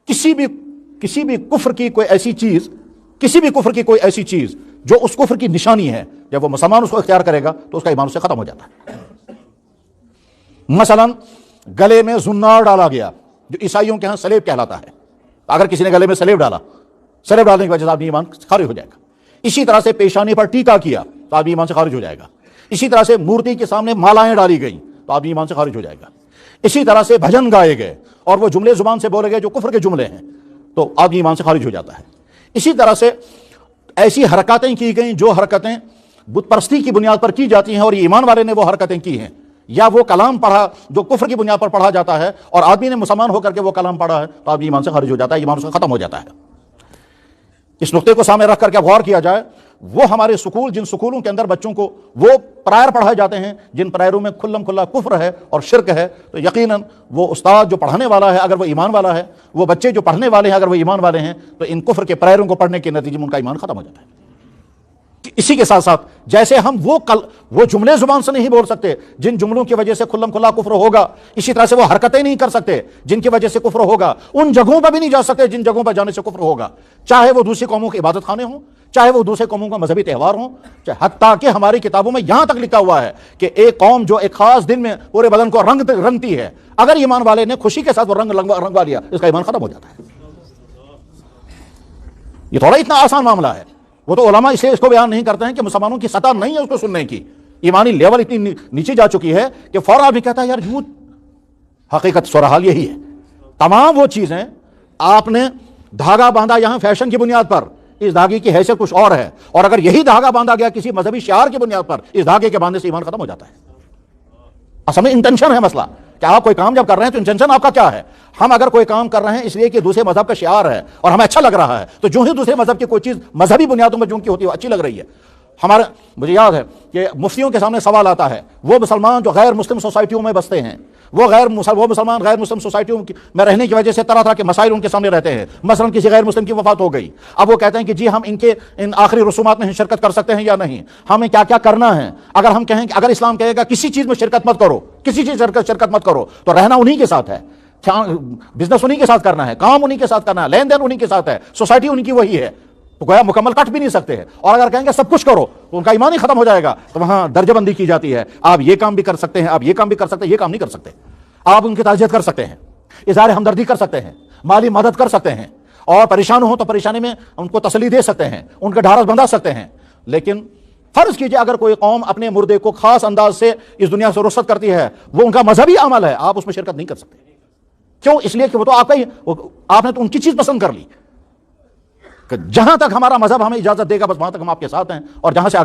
किसी भी कुफ्र की कोई ऐसी चीज, किसी भी कुफ्र की कोई ऐसी चीज जो उस कुफ्र की निशानी है, जब वो मुसलमान उसको इख्तियार करेगा तो उसका ईमान उससे खत्म हो जाता है। मसलन गले में जुन्नार डाला गया, जो ईसाइयों के यहां सलेब कहलाता है। अगर किसी ने गले में सलेब डाला, सलेब डालने की वजह से आदमी ईमान खारिज हो जाएगा। इसी तरह से पेशानी पर टीका किया तो आदमी ईमान से खारिज हो जाएगा। इसी तरह से मूर्ति के सामने मालाएं डाली गई तो आदमी ईमान से खारिज हो जाएगा। इसी तरह से भजन गाए गए और वो जुमले जुबान से बोले गए जो कुफ्र के जुमले हैं तो आदमी ईमान से खारिज हो जाता है। इसी तरह से ऐसी हरकतें की गई जो हरकतें बुत परस्ती की बुनियाद पर की जाती हैं और ये ईमान वाले ने वो हरकतें की हैं, या वो कलाम पढ़ा जो कुफ्र की बुनियाद पर पढ़ा जाता है और आदमी ने मुसलमान होकर के वो कलाम पढ़ा है तो आदमी ईमान से खारिज हो जाता है, ईमान उसका खत्म हो जाता है। इस नुक्ते को सामने रख करके गौर किया जाए, वो हमारे स्कूल, जिन स्कूलों के अंदर बच्चों को वो प्रायर पढ़ाए जाते हैं जिन प्रायरों में खुल्लम खुल्ला कुफ्र है और शिरक है, तो यकीनन वो उस्ताद जो पढ़ाने वाला है अगर वो ईमान वाला है, वो बच्चे जो पढ़ने वाले हैं अगर वो ईमान वाले हैं, तो इन कुफ्र के प्रायरों को पढ़ने के नतीजे में उनका ईमान खत्म हो जाता है। इसी के साथ साथ जैसे हम वो जुमले जुबान से नहीं बोल सकते जिन जुमलों की वजह से खुल्लम खुल्ला कुफ्र होगा, इसी तरह से वो हरकतें नहीं कर सकते जिनकी वजह से कुफ्र होगा, उन जगहों पर भी नहीं जा सकते जिन जगहों पर जाने से कुफ्र होगा, चाहे वो दूसरी कौमों के इबादत खाने हों, चाहे वो दूसरे कौमों का मजहबी त्यौहार हो, चाहे हत्ता कि हमारी किताबों में यहां तक लिखा हुआ है कि एक कौम जो एक खास दिन में पूरे बदन को रंगती है, अगर ईमान वाले ने खुशी के साथ वो रंगवा लिया, इसका ईमान खत्म हो जाता है। ये थोड़ा इतना आसान मामला है। वो तो उलमा इसलिए इसको बयान नहीं करते हैं कि मुसलमानों की सतह नहीं है उसको सुनने की, ईमानी लेवल इतनी नीचे जा चुकी है कि फौरन आदमी कहता है यार यूं हकीकत सुरहाल यही है। तमाम वो चीजें आपने धागा बांधा यहां फैशन की बुनियाद पर, इस धागे की हैसियत कुछ और है, और अगर यही धागा बांधा गया किसी मजहबी शियार की बुनियाद पर, इस धागे के बांधने से ईमान खत्म हो जाता है। असल में इंटेंशन है मसला कि आप कोई काम जब कर रहे हैं तो इंटेंशन आपका क्या है। हम अगर कोई काम कर रहे हैं इसलिए कि दूसरे मजहब का शियार है और हमें अच्छा लग रहा है, तो जो ही दूसरे मजहब की कोई चीज मजहबी बुनियादों में जो उनकी होती है अच्छी लग रही है, मुझे याद है कि मुफ्तियों के सामने सवाल आता है, वो मुसलमान जो गैर मुस्लिम सोसाइटियों में बसते हैं, वो मुसलमान गैर मुस्लिम सोसाइटियों में रहने की वजह से तरह तरह के मसाइल उनके सामने रहते हैं। मसलन किसी गैर मुस्लिम की वफात हो गई, अब वो कहते हैं कि जी हम इन आखिरी रसूमात में शिरकत कर सकते हैं या नहीं, हमें क्या क्या करना है। अगर हम कहें कि अगर इस्लाम कहेगा किसी चीज में शिरकत मत करो, किसी चीज शिरकत मत करो, तो रहना उन्हीं के साथ है, बिजनेस उन्हीं के साथ करना है, काम उन्हीं के साथ करना है, लेन देन उन्हीं के साथ है, सोसाइटी उनकी वही है, तो गोया मुकम्मल कट भी नहीं सकते हैं। और अगर कहेंगे सब कुछ करो तो उनका ईमान ही खत्म हो जाएगा। तो वहां दर्जाबंदी की जाती है, आप ये काम भी कर सकते हैं, आप ये काम भी कर सकते हैं, ये काम नहीं कर सकते। आप उनकी ताज़ियत कर सकते हैं, इज़हार हमदर्दी कर सकते हैं, माली मदद कर सकते हैं, और परेशान हो तो परेशानी में उनको तसल्ली दे सकते हैं, उनके ढारस बंधा सकते हैं। लेकिन फर्ज कीजिए अगर कोई कौम अपने मुर्दे को खास अंदाज से इस दुनिया से रुखसत करती है, वो उनका मजहबी अमल है, आप उसमें शिरकत नहीं कर सकते। क्यों? इसलिए कि वो तो आपका ही, आपने तो उनकी चीज पसंद कर ली। जहां तक हमारा मजहब हमें इजाजत देगा बस वहां तक हम आपके साथ हैं, और जहां से